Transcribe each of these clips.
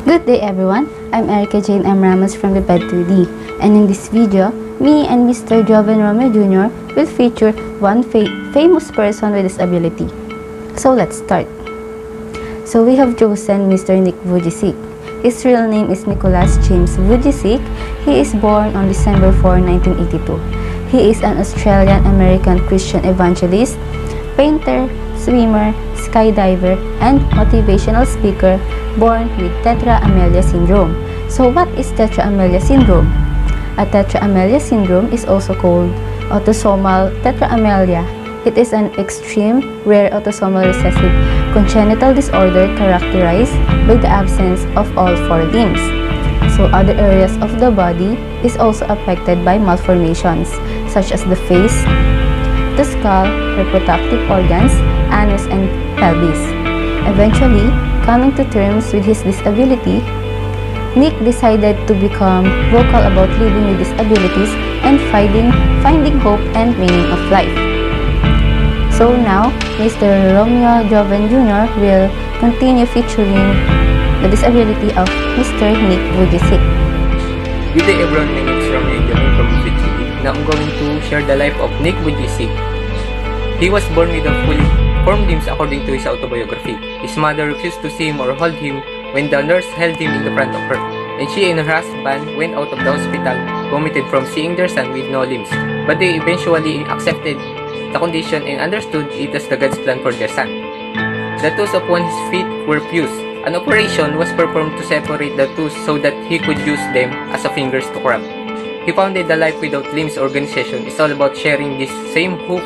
Good day everyone, I'm Erica Jane M. Ramos from Prof Ed 2D, and in this video, me and Mr. Joven Romeo Jr. will feature one famous person with disability. So let's start. So we have chosen Mr. Nick Vujicic. His real name is Nicholas James Vujicic. He is born on December 4, 1982. He is an Australian-American Christian evangelist, painter, swimmer, skydiver, and motivational speaker born with tetra-amelia syndrome. So what is tetra-amelia syndrome? A tetra-amelia syndrome is also called autosomal tetra-amelia. It is an extreme, rare autosomal recessive congenital disorder characterized by the absence of all four limbs. So other areas of the body is also affected by malformations such as the face, the skull, reproductive organs, anus, and pelvis. Eventually, coming to terms with his disability, Nick decided to become vocal about living with disabilities and finding hope and meaning of life. So now, Mr. Romeo Joven Jr. will continue featuring the disability of Mr. Nick Vujicic. Good day everyone, my name is Romeo Joven from Vujicic. Now I'm going to share the life of Nick Vujicic. He was born with a fully formed limbs according to his autobiography. His mother refused to see him or hold him when the nurse held him in the front of her, and she and her husband went out of the hospital vomited from seeing their son with no limbs. But they eventually accepted the condition and understood it as the God's plan for their son. The toes of one's feet were fused. An operation was performed to separate the toes so that he could use them as a fingers to grab. He founded the Life Without Limbs organization. It's all about sharing this same hope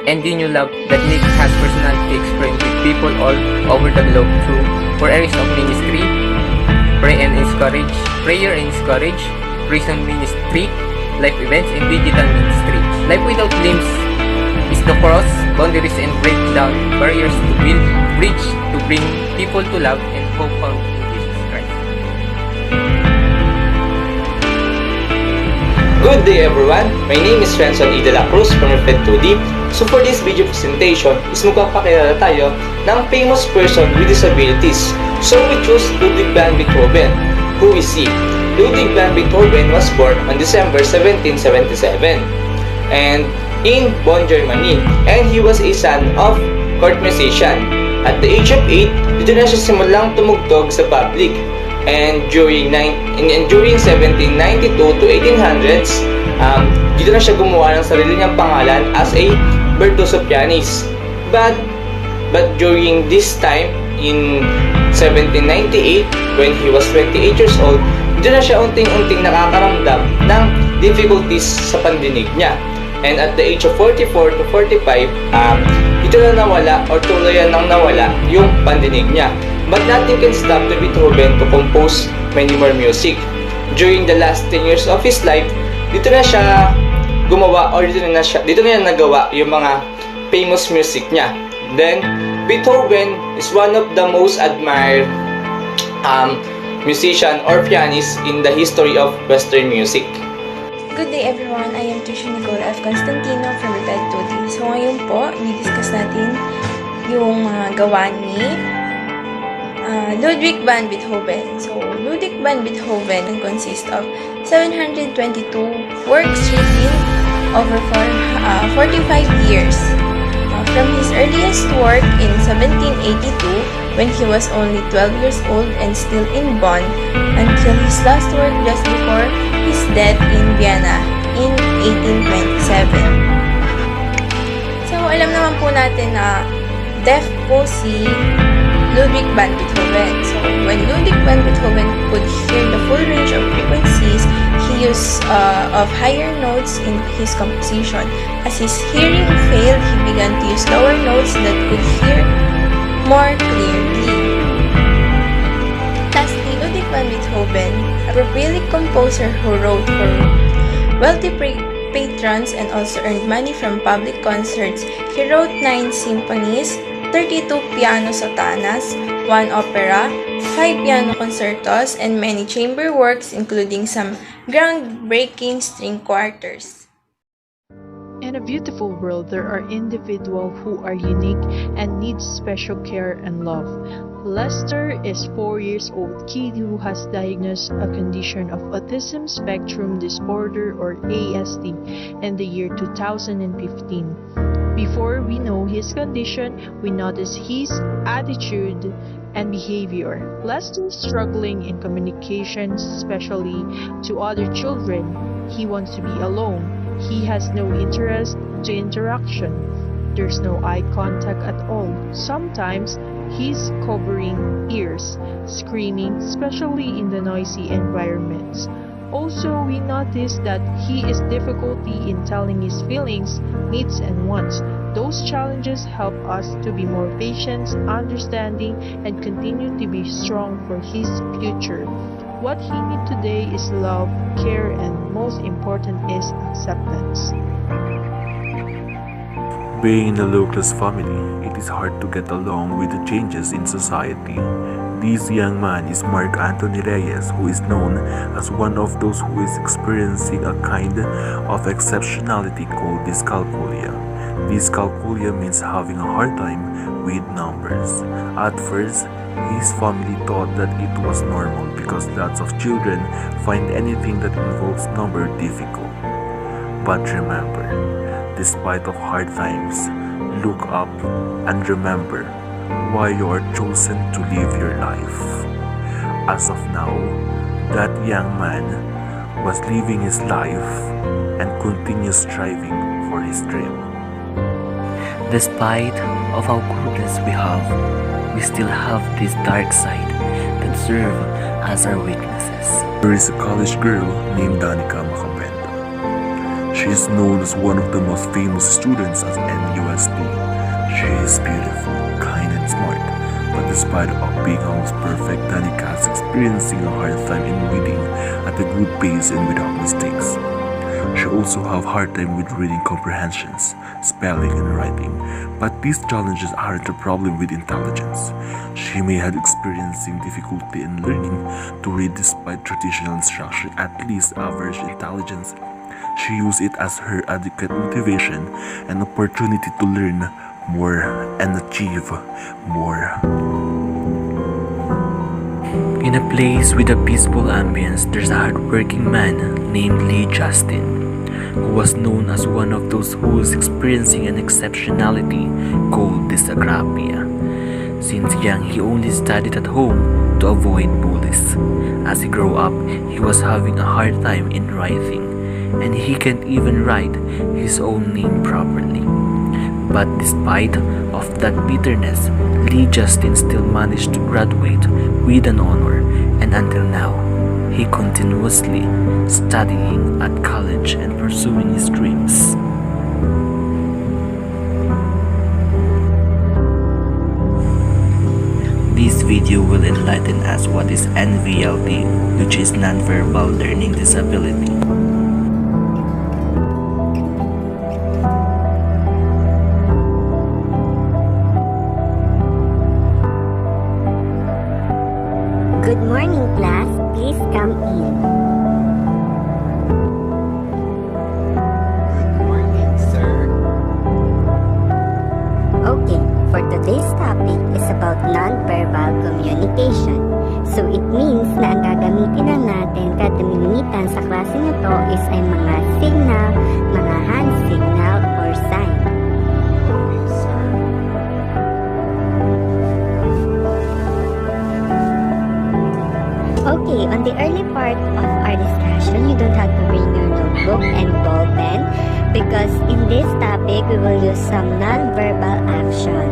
and genuine love that Nick has personally experienced with people all over the globe through 4 areas of ministry: prayer and encourage, prison ministry, life events, and digital ministry. Life Without Limbs is the cross boundaries and break down barriers to build bridge to bring people to love and hope found in Jesus Christ. Good day everyone, my name is Renson E. De La Cruz from Prof Ed 2D. So for this video presentation is magpapakilala tayo ng famous person with disabilities. So we choose Ludwig van Beethoven. Who is he? Ludwig van Beethoven was born on December 1777 and in Bonn, Germany, and he was a son of court musician. At the age of 8, dito na siya simulang tumugtog sa public. And during 1792 to 1800s, dito na siya gumawa ng sarili niyang pangalan as a virtuoso pianist. But during this time, in 1798, when he was 28 years old, dito na siya unting-unting nakakaramdam ng difficulties sa pandinig niya. And at the age of 44 to 45, dito na nawala or tuluyan nang nawala yung pandinig niya. But nothing can stop to Beethoven to compose many more music. During the last 10 years of his life, dito na siya gumawa or dito na niya nagawa yung mga famous music niya. Then, Beethoven is one of the most admired musician or pianist in the history of Western music. Good day everyone, I am Trisha Nicole F. Constantino from Prof Ed 2D. So ngayon po, i-discuss natin yung gawa ni Ludwig van Beethoven. So, Ludwig van Beethoven consists of 722 works written over 45 years. From his earliest work in 1782, when he was only 12 years old and still in Bonn, until his last work just before his death in Vienna in 1827. So, alam naman po natin na deaf po si Ludwig van Beethoven. So, when Ludwig van Beethoven could hear the full range of frequencies, he used of higher notes in his composition. As his hearing failed, he began to use lower notes that could hear more clearly. Lastly, Ludwig van Beethoven, a prolific composer who wrote for wealthy patrons and also earned money from public concerts. He wrote 9 symphonies, 32 piano sonatas, 1 opera, 5 piano concertos, and many chamber works, including some groundbreaking string quartets. In a beautiful world, there are individuals who are unique and need special care and love. Lester is 4 years old kid who has diagnosed a condition of autism spectrum disorder or ASD in the year 2015. Before we know his condition, we notice his attitude and behavior. Lester is struggling in communication, especially to other children. He wants to be alone. He has no interest to interaction. There's no eye contact at all. Sometimes he's covering ears, screaming, especially in the noisy environments. Also, we notice that he is difficulty in telling his feelings, needs, and wants. Those challenges help us to be more patient, understanding, and continue to be strong for his future. What he needs today is love, care, and most important is acceptance. Being in a low-class family, it is hard to get along with the changes in society. This young man is Mark Anthony Reyes, who is known as one of those who is experiencing a kind of exceptionality called dyscalculia. Dyscalculia means having a hard time with numbers. At first, his family thought that it was normal because lots of children find anything that involves number difficult. But remember, despite of hard times, look up and remember why you are chosen to live your life. As of now, that young man was living his life and continues striving for his dream. Despite of how goodness we have, we still have this dark side that serve as our weaknesses. There is a college girl named Danica Macabento. She is known as one of the most famous students at NUST. She is beautiful, kind and smart, but despite of being almost perfect, Danica is experiencing a hard time in reading at a good pace and without mistakes. She also have hard time with reading comprehensions, spelling and writing, but these challenges aren't a problem with intelligence. She may have experiencing difficulty in learning to read despite traditional instruction, at least average intelligence. She used it as her adequate motivation and opportunity to learn more and achieve more. In a place with a peaceful ambience, there's a hardworking man named Lee Justin, who was known as one of those who is experiencing an exceptionality called dysgraphia. Since young, he only studied at home to avoid bullies. As he grew up, he was having a hard time in writing, and he can't even write his own name properly. But despite of that bitterness, Lee Justin still managed to graduate with an honor, and until now, he continuously studying at college and pursuing his dreams. This video will enlighten us what is NVLD, which is Nonverbal Learning Disability. Good morning, class. Please come in. Good morning, sir. Okay, for today's topic is about non-verbal communication. So it means na ang gagamitin lang natin kada minimitan sa klase na to is ay mga signal, mga hand signal, or sign. Okay, sir. Okay, on the early part of our discussion, you don't have to bring your notebook and ball pen because in this topic, we will use some non-verbal action.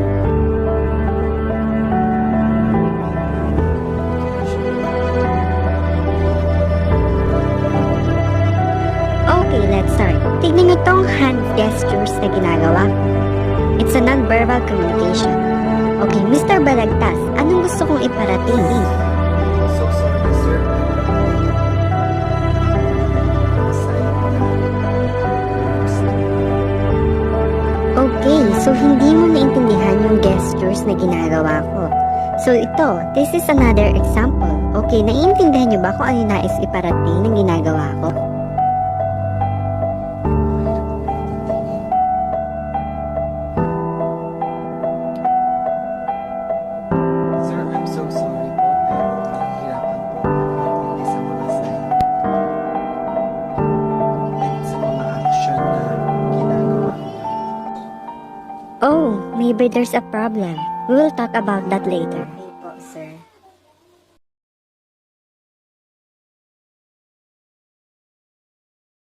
Okay, let's start. Tignan nyo tong hand gestures na ginagawa. It's a non-verbal communication. Okay, Mr. Balagtas, anong gusto kong iparating? So sorry, sir. Okay, so hindi mo naintindihan yung gestures na ginagawa ko. So ito, this is another example. Okay, naiintindihan nyo ba kung ano yung nais iparating ng ginagawa ko? maybe there's a problem. We will talk about that later.